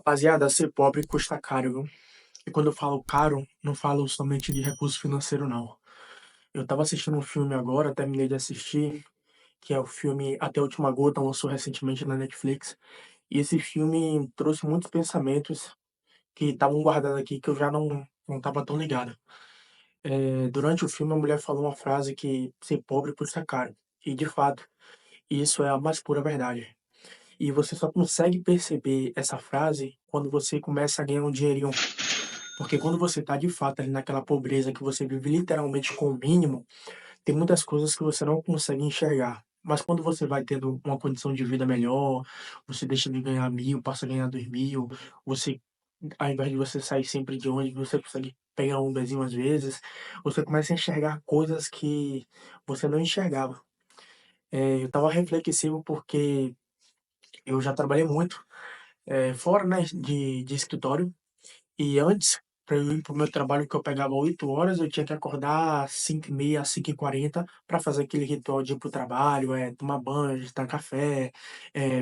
Rapaziada, ser pobre custa caro, viu? E quando eu falo caro, não falo somente de recurso financeiro, não. Eu tava assistindo um filme agora, terminei de assistir, que é o filme Até a Última Gota, lançou recentemente na Netflix. E esse filme trouxe muitos pensamentos que estavam guardados aqui que eu já não tava tão ligado. Durante o filme, a mulher falou uma frase que ser pobre custa caro. E, de fato, isso é a mais pura verdade. E você só consegue perceber essa frase quando você começa a ganhar um dinheirinho. Porque quando você tá de fato ali naquela pobreza que você vive literalmente com o mínimo, tem muitas coisas que você não consegue enxergar. Mas quando você vai tendo uma condição de vida melhor, você deixa de ganhar 1.000, passa a ganhar 2.000, você, ao invés de você sair sempre de ônibus, você consegue pegar um Uberzinho às vezes, você começa a enxergar coisas que você não enxergava. Eu tava reflexivo porque eu já trabalhei muito, fora, né, de escritório. E antes, para eu ir para o meu trabalho, que eu pegava 8 horas, eu tinha que acordar às 5h30, às 5h40, para fazer aquele ritual de ir para o trabalho, tomar banho, tomar café,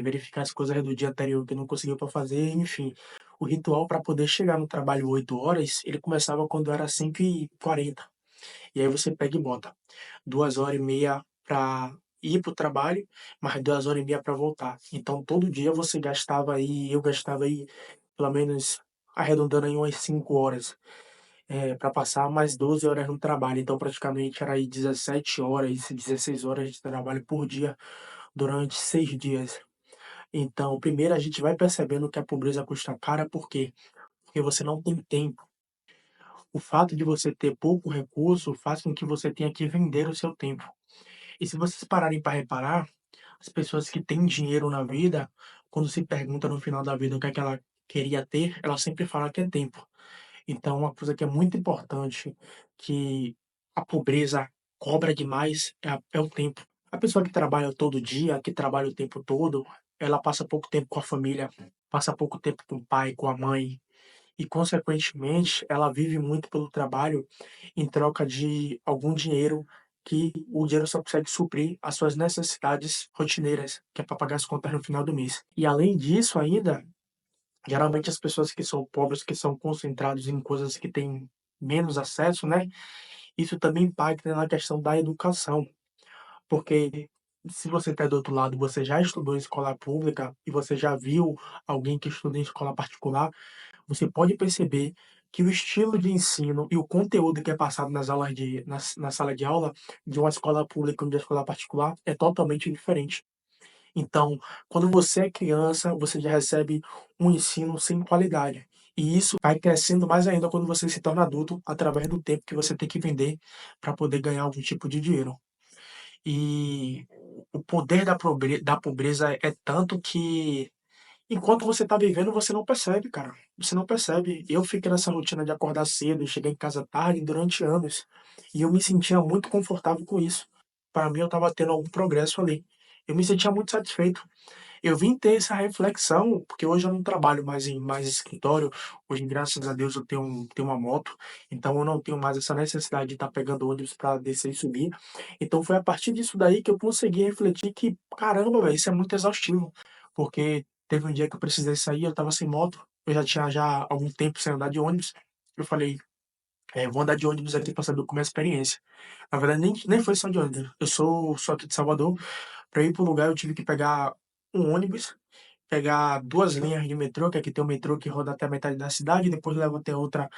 verificar as coisas do dia anterior que eu não conseguiu para fazer, enfim. O ritual para poder chegar no trabalho 8 horas, ele começava quando era 5h40. E aí você pega e bota 2h30 para ir para o trabalho, mais 2h30 para voltar. Então todo dia você gastava aí, eu gastava aí pelo menos arredondando aí umas 5 horas, para passar mais 12 horas no trabalho. Então praticamente era aí 17 horas, 16 horas de trabalho por dia durante 6 dias. Então primeiro a gente vai percebendo que a pobreza custa cara, por quê? Porque você não tem tempo. O fato de você ter pouco recurso faz com que você tenha que vender o seu tempo. E se vocês pararem para reparar, as pessoas que têm dinheiro na vida, quando se pergunta no final da vida o que é que ela queria ter, ela sempre fala que é tempo. Então, uma coisa que é muito importante, que a pobreza cobra demais, é o tempo. A pessoa que trabalha todo dia, que trabalha o tempo todo, ela passa pouco tempo com a família, passa pouco tempo com o pai, com a mãe, e consequentemente ela vive muito pelo trabalho em troca de algum dinheiro, que o dinheiro só consegue suprir as suas necessidades rotineiras, que é para pagar as contas no final do mês. E além disso ainda, geralmente as pessoas que são pobres, que são concentrados em coisas que têm menos acesso, né, isso também impacta na questão da educação, porque se você está do outro lado, você já estudou em escola pública e você já viu alguém que estuda em escola particular, você pode perceber que o estilo de ensino e o conteúdo que é passado nas aulas na sala de aula de uma escola pública e de uma escola particular é totalmente diferente. Então, quando você é criança, você já recebe um ensino sem qualidade. E isso vai crescendo mais ainda quando você se torna adulto, através do tempo que você tem que vender para poder ganhar algum tipo de dinheiro. E o poder da pobreza é tanto que, enquanto você tá vivendo, você não percebe, cara. Você não percebe. Eu fiquei nessa rotina de acordar cedo e chegar em casa tarde durante anos. E eu me sentia muito confortável com isso. Para mim, eu estava tendo algum progresso ali. Eu me sentia muito satisfeito. Eu vim ter essa reflexão, porque hoje eu não trabalho mais em mais escritório. Hoje, graças a Deus, eu tenho uma moto. Então, eu não tenho mais essa necessidade de estar pegando ônibus para descer e subir. Então, foi a partir disso daí que eu consegui refletir que, caramba, velho, isso é muito exaustivo. Porque teve um dia que eu precisei sair, eu estava sem moto. Eu já tinha algum tempo sem andar de ônibus. Eu falei, vou andar de ônibus aqui para saber como é a experiência. Na verdade, nem foi só de ônibus. Eu sou aqui de Salvador. Para ir para um lugar, eu tive que pegar um ônibus, pegar 2 linhas de metrô, que aqui tem um metrô que roda até a metade da cidade, depois leva até outra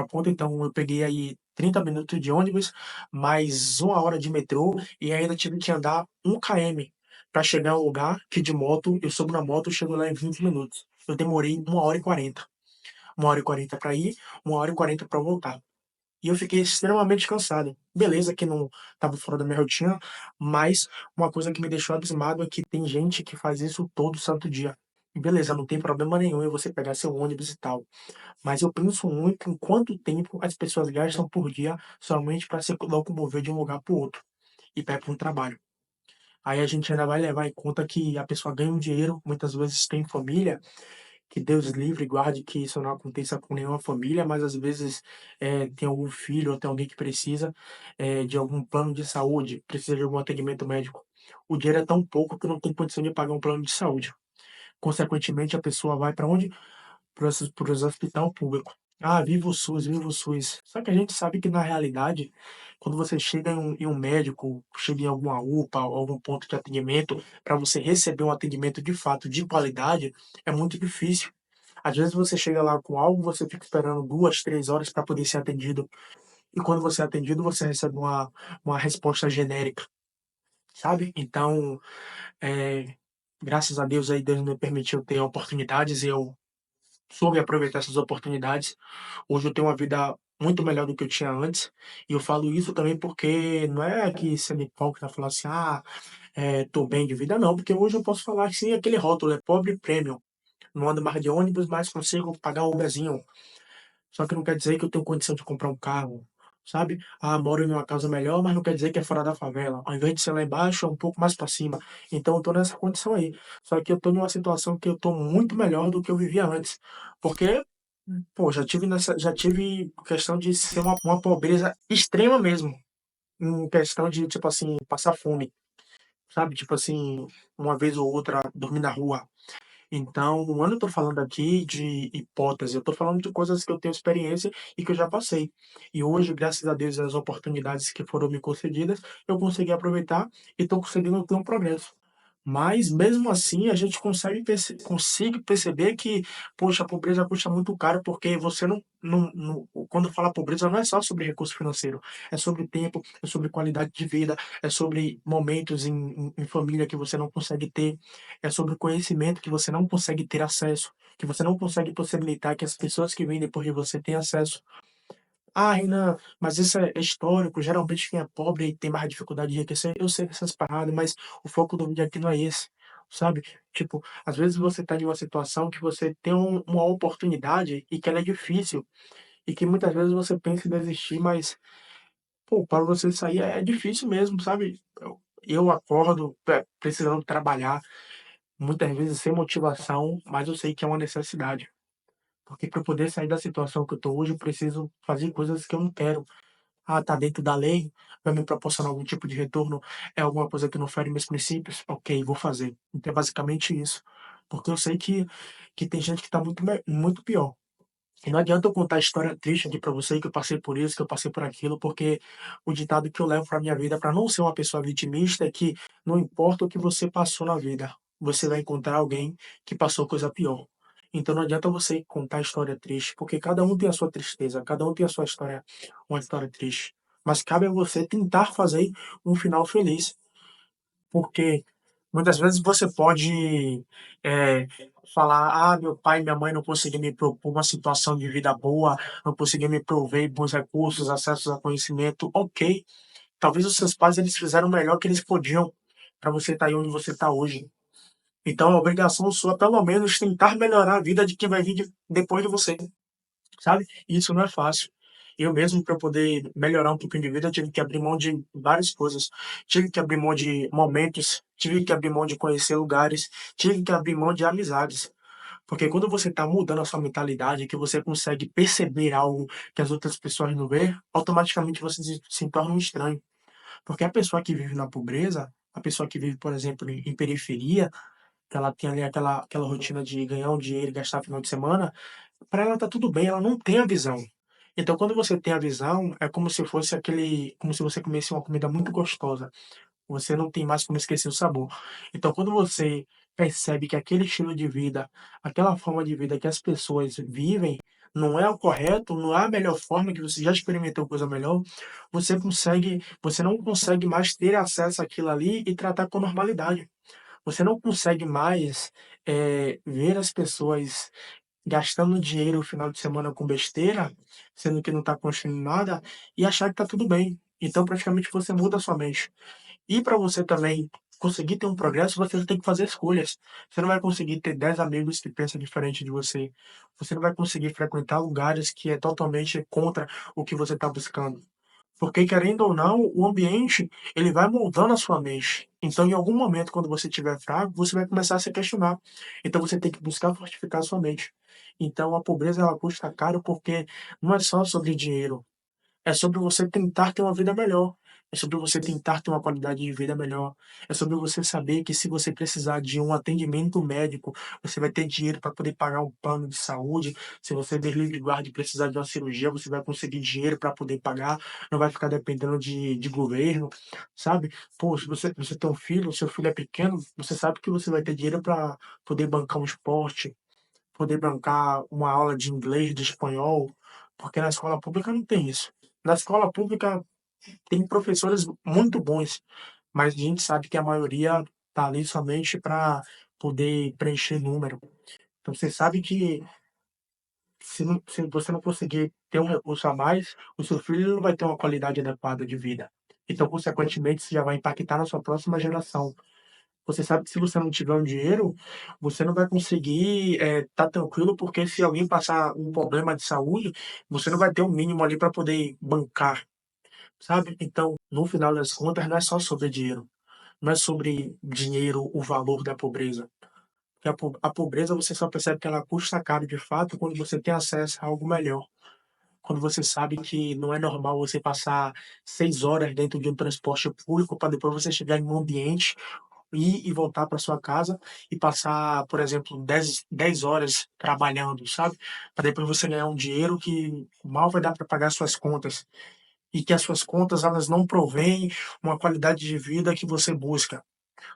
ponta. Então, eu peguei aí 30 minutos de ônibus, mais 1 hora de metrô, e ainda tive que andar 1 km para chegar ao lugar que de moto, eu subo na moto e chego lá em 20 minutos. Eu demorei 1h40. 1h40 para ir, 1h40 para voltar. E eu fiquei extremamente cansado. Beleza que não estava fora da minha rotina, mas uma coisa que me deixou abismado é que tem gente que faz isso todo santo dia. E beleza, não tem problema nenhum em você pegar seu ônibus e tal. Mas eu penso muito em quanto tempo as pessoas gastam por dia somente para se locomover de um lugar para o outro e para ir para um trabalho. Aí a gente ainda vai levar em conta que a pessoa ganha um dinheiro, muitas vezes tem família, que Deus livre e guarde que isso não aconteça com nenhuma família, mas às vezes, tem algum filho ou tem alguém que precisa, de algum plano de saúde, precisa de algum atendimento médico. O dinheiro é tão pouco que não tem condição de pagar um plano de saúde. Consequentemente, a pessoa vai para onde? para os hospital público. "Ah, viva o SUS, viva o SUS". Só que a gente sabe que na realidade, quando você chega em um médico, chega em alguma UPA ou algum ponto de atendimento, para você receber um atendimento de fato de qualidade, é muito difícil. Às vezes você chega lá com algo, você fica esperando 2, 3 horas para poder ser atendido, e quando você é atendido, você recebe uma resposta genérica, sabe. Então, eh, graças a Deus aí, Deus me permitiu ter oportunidades e eu soube aproveitar essas oportunidades. Hoje eu tenho uma vida muito melhor do que eu tinha antes, e eu falo isso também porque não é que sendo hipócrita falar assim: "Ah, tô bem de vida", não, porque hoje eu posso falar sim aquele rótulo, é pobre premium, não ando mais de ônibus, mas consigo pagar um Uberzinho. Só que não quer dizer que eu tenho condição de comprar um carro, sabe. Ah, moro em uma casa melhor, mas não quer dizer que é fora da favela. Ao invés de ser lá embaixo, é um pouco mais para cima. Então eu tô nessa condição aí. Só que eu tô numa situação que eu tô muito melhor do que eu vivia antes. Porque, pô, já tive questão de ser uma pobreza extrema mesmo, em questão de, tipo assim, passar fome, sabe. Tipo assim, uma vez ou outra dormir na rua. Então, eu não estou falando aqui de hipótese, eu estou falando de coisas que eu tenho experiência e que eu já passei. E hoje, graças a Deus, as oportunidades que foram me concedidas, eu consegui aproveitar e estou conseguindo ter um progresso. Mas, mesmo assim, a gente consegue perceber que, poxa, a pobreza custa muito caro, porque você quando fala pobreza, não é só sobre recurso financeiro, é sobre tempo, é sobre qualidade de vida, é sobre momentos em família que você não consegue ter, é sobre conhecimento que você não consegue ter acesso, que você não consegue possibilitar que as pessoas que vêm depois de você tenham acesso. "Ah, Renan, mas isso é histórico, geralmente quem é pobre tem mais dificuldade de enriquecer". Eu sei dessas paradas, mas o foco do vídeo aqui não é esse, sabe. Tipo, às vezes você tá em uma situação que você tem uma oportunidade e que ela é difícil, e que muitas vezes você pensa em desistir, mas, pô, para você sair é difícil mesmo, sabe. Eu acordo precisando trabalhar, muitas vezes sem motivação, mas eu sei que é uma necessidade. Porque para eu poder sair da situação que eu tô hoje, eu preciso fazer coisas que eu não quero. Ah, tá dentro da lei, vai me proporcionar algum tipo de retorno, é alguma coisa que não fere meus princípios, ok, vou fazer. Então é basicamente isso. Porque eu sei que tem gente que tá muito pior. E não adianta eu contar a história triste aqui pra você, que eu passei por isso, que eu passei por aquilo, porque o ditado que eu levo pra minha vida, pra não ser uma pessoa vitimista, é que não importa o que você passou na vida, você vai encontrar alguém que passou coisa pior. Então não adianta você contar a história triste, porque cada um tem a sua tristeza, cada um tem a sua história, uma história triste. Mas cabe a você tentar fazer um final feliz. Porque muitas vezes você pode, eh, falar: "Ah, meu pai e minha mãe não conseguiram me propor uma situação de vida boa, não conseguiram me prover bons recursos, acessos a conhecimento". Ok, talvez os seus pais eles fizeram o melhor que eles podiam para você estar aí onde você está hoje. Então é obrigação sua pelo menos tentar melhorar a vida de quem vai vir depois de você. Sabe? E isso não é fácil. Eu mesmo, para poder melhorar um pouquinho de vida, eu tive que abrir mão de várias coisas. Tive que abrir mão de momentos, tive que abrir mão de conhecer lugares, tive que abrir mão de amizades. Porque quando você está mudando a sua mentalidade, que você consegue perceber algo que as outras pessoas não vê, automaticamente você se torna um estranho. Porque a pessoa que vive na pobreza, a pessoa que vive, por exemplo, em periferia, que ela tem ali aquela rotina de ganhar um dinheiro e gastar no final de semana, para ela tá tudo bem, ela não tem a visão. Então quando você tem a visão, é como se fosse como se você comesse uma comida muito gostosa, você não tem mais como esquecer o sabor. Então quando você percebe que aquele estilo de vida, aquela forma de vida que as pessoas vivem, não é o correto, não é a melhor forma, que você já experimentou coisa melhor, você não consegue mais ter acesso àquilo ali e tratar com normalidade. Você não consegue mais, ver as pessoas gastando dinheiro no final de semana com besteira, sendo que não está construindo nada, e achar que está tudo bem. Então praticamente você muda a sua mente. E para você também conseguir ter um progresso, você tem que fazer escolhas. Você não vai conseguir ter 10 amigos que pensam diferente de você. Você não vai conseguir frequentar lugares que é totalmente contra o que você está buscando. Porque querendo ou não, o ambiente, ele vai moldando a sua mente. Então, em algum momento, quando você estiver fraco, você vai começar a se questionar. Então, você tem que buscar fortificar a sua mente. Então, a pobreza, ela custa caro porque não é só sobre dinheiro, é sobre você tentar ter uma vida melhor. é sobre você tentar ter uma qualidade de vida melhor, é sobre você saber que se você precisar de um atendimento médico, você vai ter dinheiro para poder pagar um plano de saúde, se você der livre guarda e precisar de uma cirurgia, você vai conseguir dinheiro para poder pagar, não vai ficar dependendo de governo, sabe. Pô, se você tem um filho, o seu filho é pequeno, você sabe que você vai ter dinheiro para poder bancar um esporte, poder bancar uma aula de inglês, de espanhol, porque na escola pública não tem isso. Na escola pública tem professores muito bons, mas a gente sabe que a maioria tá ali somente para poder preencher número. Então você sabe que se você não conseguir ter um recurso a mais, o seu filho não vai ter uma qualidade adequada de vida. Então, consequentemente, isso já vai impactar na sua próxima geração. Você sabe que se você não tiver um dinheiro, você não vai conseguir, estar tranquilo, porque se alguém passar um problema de saúde, você não vai ter o mínimo ali para poder bancar, sabe. Então, no final das contas, não é só sobre dinheiro, não é sobre dinheiro o valor da pobreza, porque a pobreza você só percebe que ela custa caro de fato quando você tem acesso a algo melhor. Quando você sabe que não é normal você passar 6 horas dentro de um transporte público para depois você chegar em um ambiente, ir e voltar para sua casa e passar, por exemplo, dez horas trabalhando, sabe, para depois você ganhar um dinheiro que mal vai dar para pagar suas contas, e que as suas contas elas não provêm uma qualidade de vida que você busca,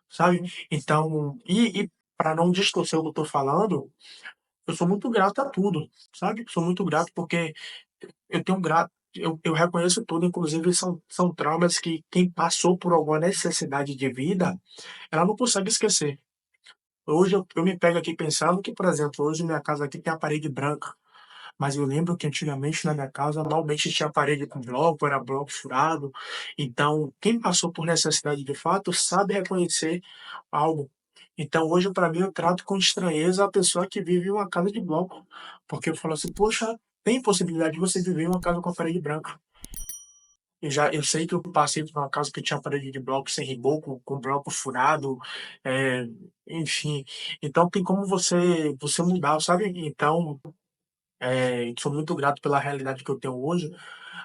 sabe. Então para não distorcer o que eu estou falando, eu sou muito grato a tudo, sabe. Sou muito grato porque eu tenho gra eu reconheço tudo, inclusive são traumas que quem passou por alguma necessidade de vida, ela não consegue esquecer. Hoje eu me pego aqui pensando que, por exemplo, hoje minha casa aqui tem a parede branca, mas eu lembro que antigamente na minha casa normalmente tinha parede com bloco, era bloco furado, então quem passou por necessidade de fato sabe reconhecer algo. Então hoje para mim eu trato com estranheza a pessoa que vive em uma casa de bloco, porque eu falo assim: "Poxa, tem possibilidade de você viver em uma casa com a parede branca". Eu sei que eu passei por uma casa que tinha parede de bloco sem reboco, com bloco furado, eh, enfim. Então tem como você mudar, sabe. Então, sou muito grato pela realidade que eu tenho hoje,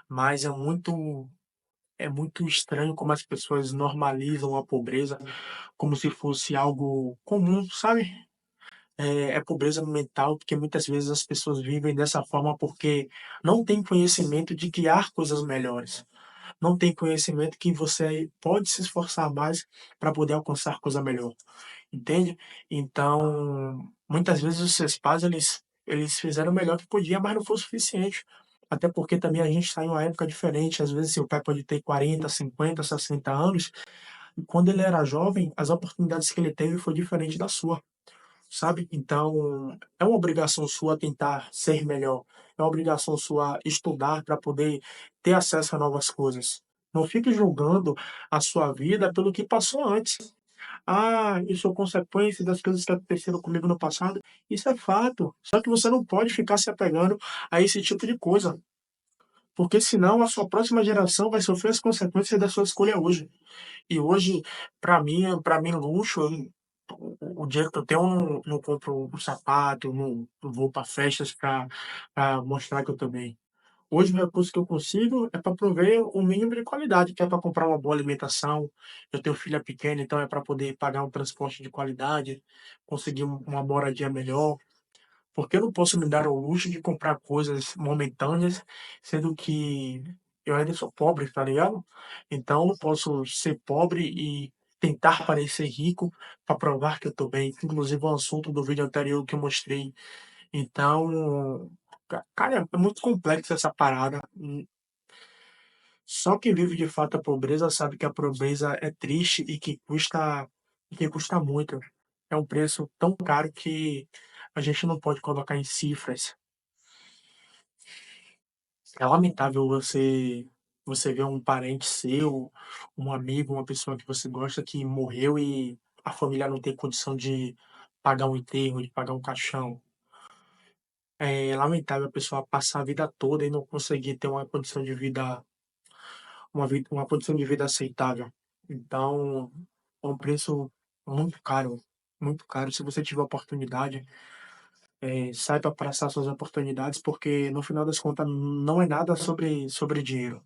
mas é muito estranho como as pessoas normalizam a pobreza como se fosse algo comum, sabe. É pobreza mental, porque muitas vezes as pessoas vivem dessa forma porque não têm conhecimento de criar coisas melhores. Não tem conhecimento que você pode se esforçar mais para poder alcançar coisa melhor, entende? Então, muitas vezes os seus pais eles fizeram o melhor que podia, mas não foi o suficiente. Até porque também a gente está em uma época diferente, às vezes seu pai pode ter 40, 50, 60 anos, e quando ele era jovem, as oportunidades que ele teve foi diferente da sua. Sabe? Então, é uma obrigação sua tentar ser melhor, é uma obrigação sua estudar para poder ter acesso a novas coisas. Não fique julgando a sua vida pelo que passou antes. "Ah, isso é consequência das coisas que aconteceram comigo no passado", isso é fato, só que você não pode ficar se apegando a esse tipo de coisa, porque senão a sua próxima geração vai sofrer as consequências da sua escolha hoje. E hoje, para mim luxo, o dinheiro que eu tenho, eu não compro um sapato, não vou para festas pra mostrar que eu tô bem. Hoje o recurso que eu consigo é para prover o mínimo de qualidade, que é para comprar uma boa alimentação. Eu tenho filha pequena, então é para poder pagar um transporte de qualidade, conseguir uma moradia melhor. Porque eu não posso me dar ao luxo de comprar coisas momentâneas, sendo que eu ainda sou pobre, tá ligado? Então eu não posso ser pobre e tentar parecer rico para provar que eu tô bem. Inclusive o assunto do vídeo anterior que eu mostrei. Então, cara, é muito complexo essa parada. Só quem vive de fato a pobreza sabe que a pobreza é triste e que custa muito. É um preço tão caro que a gente não pode colocar em cifras. É lamentável você ver um parente seu, um amigo, uma pessoa que você gosta que morreu e a família não tem condição de pagar um enterro, de pagar um caixão. É lamentável a pessoa passar a vida toda e não conseguir ter uma condição de vida aceitável. Então, é um preço muito caro, muito caro. Se você tiver oportunidade, saiba abraçar suas oportunidades, porque no final das contas não é nada sobre dinheiro.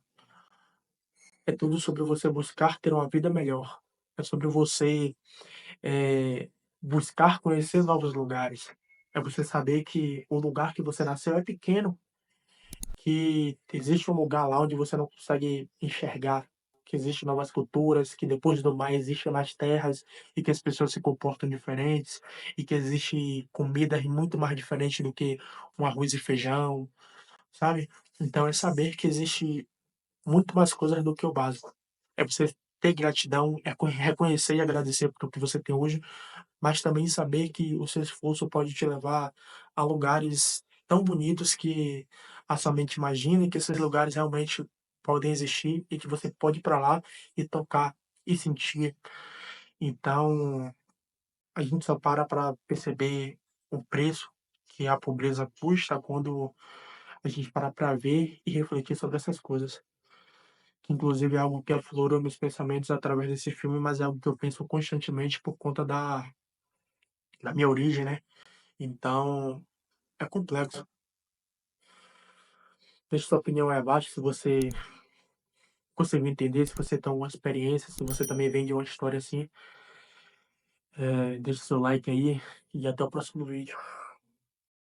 é tudo sobre você buscar ter uma vida melhor. É sobre você, eh, buscar conhecer novos lugares. É você saber que o lugar que você nasceu é pequeno, que existe um lugar lá onde você não consegue enxergar, que existem novas culturas, que depois do mar existem mais terras e que as pessoas se comportam diferentes e que existe comidas muito mais diferentes do que um arroz e feijão, sabe? Então é saber que existe muito mais coisas do que o básico. É você ter gratidão, é reconhecer e agradecer pelo que você tem hoje, mas também saber que o seu esforço pode te levar a lugares tão bonitos que a sua mente imagina e que esses lugares realmente podem existir e que você pode ir para lá e tocar e sentir. Então, a gente só para perceber o preço que a pobreza custa quando a gente parar para ver e refletir sobre essas coisas. Que inclusive é algo que aflorou meus pensamentos através desse filme, mas é algo que eu penso constantemente por conta da minha origem, né. Então, é complexo. Deixe sua opinião aí abaixo, se você conseguiu entender, se você tem alguma experiência, se você também vem de uma história assim, deixe seu like aí e até o próximo vídeo.